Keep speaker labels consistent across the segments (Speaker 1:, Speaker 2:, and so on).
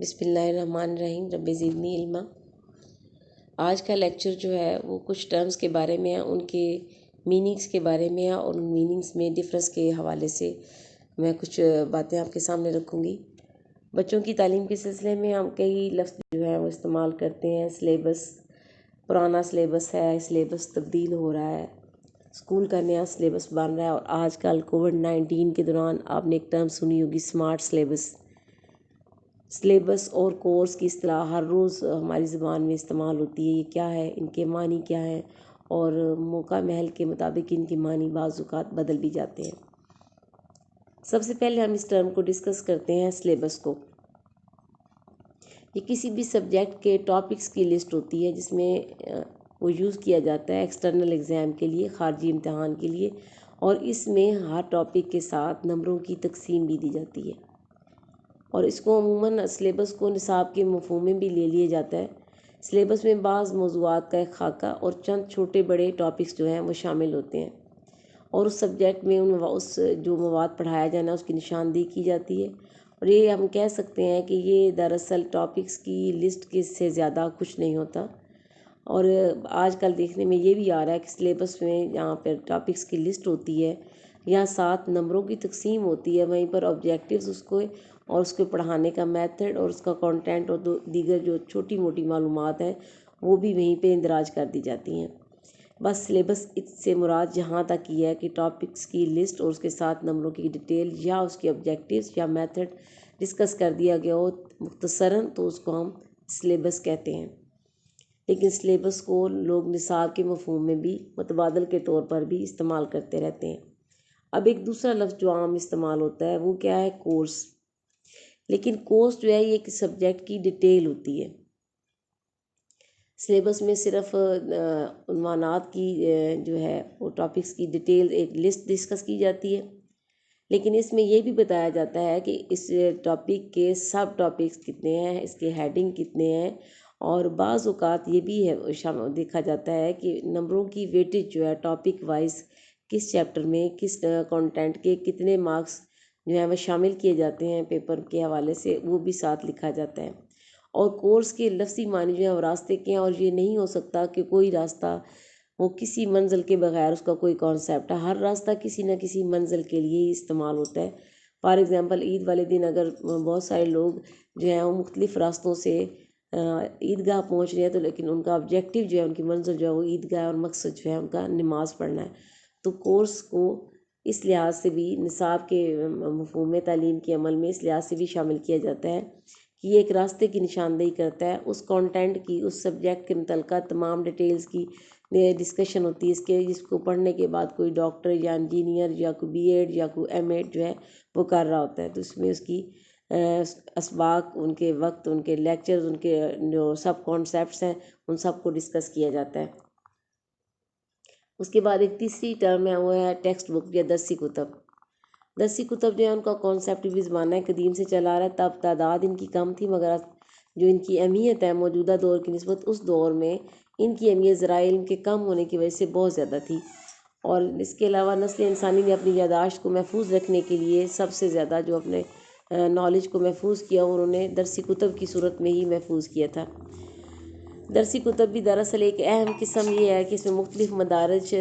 Speaker 1: بسم اللہ الرحمن الرحیم رب زدنی علما۔ آج کا لیکچر جو ہے وہ کچھ ٹرمز کے بارے میں ہے، ان کے میننگز کے بارے میں ہے، اور ان میننگز میں ڈفرینس کے حوالے سے میں کچھ باتیں آپ کے سامنے رکھوں گی۔ بچوں کی تعلیم کے سلسلے میں ہم کئی لفظ جو ہیں وہ استعمال کرتے ہیں۔ سلیبس، پرانا سلیبس ہے، سلیبس تبدیل ہو رہا ہے، اسکول کا نیا سلیبس بن رہا ہے، اور آج کل کووڈ-19 کے دوران آپ نے ایک ٹرم سنی ہوگی اسمارٹ سلیبس۔ سلیبس اور کورس کی اصطلاح ہر روز ہماری زبان میں استعمال ہوتی ہے۔ یہ کیا ہے، ان کے معنی کیا ہیں، اور موقع محل کے مطابق ان کے معنی بعض اوقات بدل بھی جاتے ہیں۔ سب سے پہلے ہم اس ٹرم کو ڈسکس کرتے ہیں، سلیبس کو۔ یہ کسی بھی سبجیکٹ کے ٹاپکس کی لسٹ ہوتی ہے جس میں وہ یوز کیا جاتا ہے ایکسٹرنل ایگزام کے لیے، خارجی امتحان کے لیے، اور اس میں ہر ٹاپک کے ساتھ نمبروں کی تقسیم بھی دی جاتی ہے، اور اس کو عموماً سلیبس کو نصاب کے مفہوم میں بھی لے لیا جاتا ہے۔ سلیبس میں بعض موضوعات کا ایک خاکہ اور چند چھوٹے بڑے ٹاپکس جو ہیں وہ شامل ہوتے ہیں، اور اس سبجیکٹ میں اس جو مواد پڑھایا جانا ہے اس کی نشاندہی کی جاتی ہے، اور یہ ہم کہہ سکتے ہیں کہ یہ دراصل ٹاپکس کی لسٹ کے سے زیادہ کچھ نہیں ہوتا۔ اور آج کل دیکھنے میں یہ بھی آ رہا ہے کہ سلیبس میں جہاں پر ٹاپکس کی لسٹ ہوتی ہے یا 7 نمبروں کی تقسیم ہوتی ہے، وہیں پر آبجیکٹیوز اس کو اور اس کو پڑھانے کا میتھڈ اور اس کا کنٹینٹ اور دیگر جو چھوٹی موٹی معلومات ہیں وہ بھی وہیں پہ اندراج کر دی جاتی ہیں۔ بس سلیبس سے مراد جہاں تک یہ ہے کہ ٹاپکس کی لسٹ اور اس کے ساتھ نمبروں کی ڈیٹیل یا اس کی آبجیکٹیوز یا میتھڈ ڈسکس کر دیا گیا ہو مختصراً، تو اس کو ہم سلیبس کہتے ہیں۔ لیکن سلیبس کو لوگ نصاب کے مفہوم میں بھی متبادل کے طور پر بھی استعمال کرتے رہتے ہیں۔ اب ایک دوسرا لفظ جو عام استعمال ہوتا ہے وہ کیا ہے، کورس۔ لیکن کورس جو ہے یہ ایک سبجیکٹ کی ڈیٹیل ہوتی ہے۔ سلیبس میں صرف عنوانات کی جو ہے وہ ٹاپکس کی ڈیٹیل ایک لسٹ ڈسکس کی جاتی ہے، لیکن اس میں یہ بھی بتایا جاتا ہے کہ اس ٹاپک کے سب ٹاپکس کتنے ہیں، اس کے ہیڈنگ کتنے ہیں، اور بعض اوقات یہ بھی ہے دیکھا جاتا ہے کہ نمبروں کی ویٹیج جو ہے ٹاپک وائز کس چیپٹر میں کس کنٹینٹ کے کتنے مارکس جو ہیں وہ شامل کیے جاتے ہیں پیپر کے حوالے سے، وہ بھی ساتھ لکھا جاتا ہے۔ اور کورس کے لفظی معنی جو ہیں وہ راستے کے ہیں، اور یہ نہیں ہو سکتا کہ کوئی راستہ وہ کسی منزل کے بغیر اس کا کوئی کانسیپٹ ہے، ہر راستہ کسی نہ کسی منزل کے لیے ہی استعمال ہوتا ہے۔ فار ایگزامپل عید والے دن اگر بہت سارے لوگ جو ہیں وہ مختلف راستوں سے عیدگاہ پہنچ رہے ہیں، تو لیکن ان کا آبجیکٹیو جو ہے، ان کی منزل جو ہے وہ عیدگاہ، اور مقصد جو ہے ان کا نماز پڑھنا ہے، تو کورس کو اس لحاظ سے بھی نصاب کے مفہوم تعلیم کے عمل میں اس لحاظ سے بھی شامل کیا جاتا ہے کہ یہ ایک راستے کی نشاندہی کرتا ہے، اس کانٹینٹ کی، اس سبجیکٹ کے متعلقہ تمام ڈیٹیلز کی ڈسکشن ہوتی ہے، اس کے جس کو پڑھنے کے بعد کوئی ڈاکٹر یا انجینئر یا کوئی بی ایڈ یا کوئی ایم ایڈ جو ہے وہ کر رہا ہوتا ہے، تو اس میں اس کی اسباق، ان کے وقت، ان کے لیکچرز، ان کے جو سب کانسیپٹس ہیں ان سب کو ڈسکس کیا جاتا ہے۔ اس کے بعد ایک تیسری ٹرم ہے وہ ہے ٹیکسٹ بک یا درسی کتب۔ درسی کتب جو ہے ان کا کانسیپٹ بھی زمانہ قدیم سے چلا آ رہا ہے، تب تعداد ان کی کم تھی، مگر جو ان کی اہمیت ہے موجودہ دور کی نسبت اس دور میں ان کی اہمیت ذرائع علم کے کم ہونے کی وجہ سے بہت زیادہ تھی، اور اس کے علاوہ نسل انسانی نے اپنی یادداشت کو محفوظ رکھنے کے لیے سب سے زیادہ جو اپنے نالج کو محفوظ کیا انہوں نے درسی کتب کی صورت میں ہی محفوظ کیا تھا۔ درسی کتب بھی دراصل ایک اہم قسم یہ ہے کہ اس میں مختلف مدارج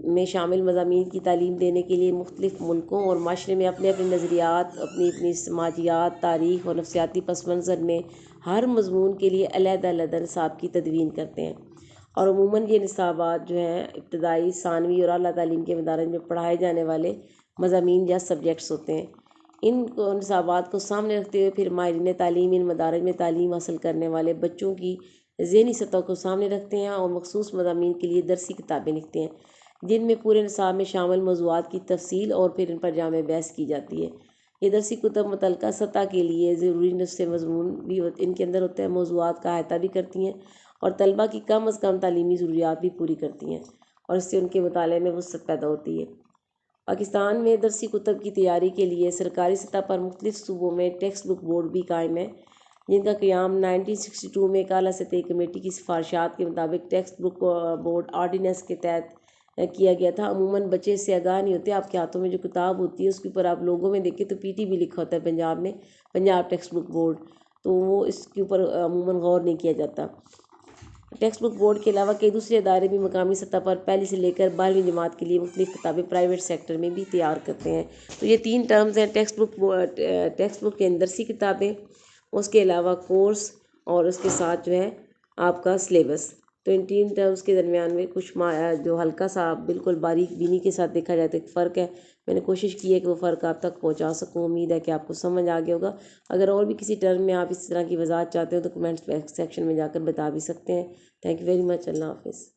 Speaker 1: میں شامل مضامین کی تعلیم دینے کے لیے مختلف ملکوں اور معاشرے میں اپنے اپنے نظریات، اپنی سماجیات، تاریخ اور نفسیاتی پس منظر میں ہر مضمون کے لیے علیحدہ علیحدہ نصاب کی تدوین کرتے ہیں، اور عموماً یہ نصابات جو ہیں ابتدائی، ثانوی اور اعلیٰ تعلیم کے مدارج میں پڑھائے جانے والے مضامین یا سبجیکٹس ہوتے ہیں۔ ان نصابات کو سامنے رکھتے ہوئے پھر ماہرین تعلیم ان مدارج میں تعلیم حاصل کرنے والے بچوں کی ذہنی سطح کو سامنے رکھتے ہیں، اور مخصوص مضامین کے لیے درسی کتابیں لکھتے ہیں جن میں پورے نصاب میں شامل موضوعات کی تفصیل اور پھر ان پر جامع بحث کی جاتی ہے۔ یہ درسی کتب متعلقہ سطح کے لیے ضروری نصف مضمون بھی ان کے اندر ہوتے ہیں، موضوعات کا احاطہ بھی کرتی ہیں، اور طلبہ کی کم از کم تعلیمی ضروریات بھی پوری کرتی ہیں، اور اس سے ان کے مطالعے میں وسعت پیدا ہوتی ہے۔ پاکستان میں درسی کتب کی تیاری کے لیے سرکاری سطح پر مختلف صوبوں میں ٹیکسٹ بک بورڈ بھی قائم ہے، جن کا قیام 1962 میں ایک اعلیٰ سطحی کمیٹی کی سفارشات کے مطابق ٹیکسٹ بک بورڈ آرڈیننس کے تحت کیا گیا تھا۔ عموماً بچے اس سے آگاہ نہیں ہوتے، آپ کے ہاتھوں میں جو کتاب ہوتی ہے اس کے اوپر آپ لوگوں میں دیکھیں تو پی ٹی بھی لکھا ہوتا ہے پنجاب میں، پنجاب ٹیکسٹ بک بورڈ، تو وہ اس کے اوپر عموماً غور نہیں کیا جاتا۔ ٹیکسٹ بک بورڈ کے علاوہ کئی دوسرے ادارے بھی مقامی سطح پر پہلی سے لے کر 12ویں جماعت کے لیے مختلف کتابیں پرائیویٹ سیکٹر میں بھی تیار کرتے ہیں۔ تو یہ 3 ٹرمز ہیں، ٹیکسٹ بک کے اندر درسی کتابیں، اس کے علاوہ کورس، اور اس کے ساتھ جو ہے آپ کا سلیبس۔ تو ان 3 ٹرمز کے درمیان میں کچھ جو ہلکا سا بالکل باریک بینی کے ساتھ دیکھا جائے تو ایک فرق ہے۔ میں نے کوشش کی ہے کہ وہ فرق آپ تک پہنچا سکوں، امید ہے کہ آپ کو سمجھ آ گیا ہوگا۔ اگر اور بھی کسی ٹرم میں آپ اس طرح کی وضاحت چاہتے ہو تو کمنٹس سیکشن میں جا کر بتا بھی سکتے ہیں۔ Thank you very much. اللہ حافظ۔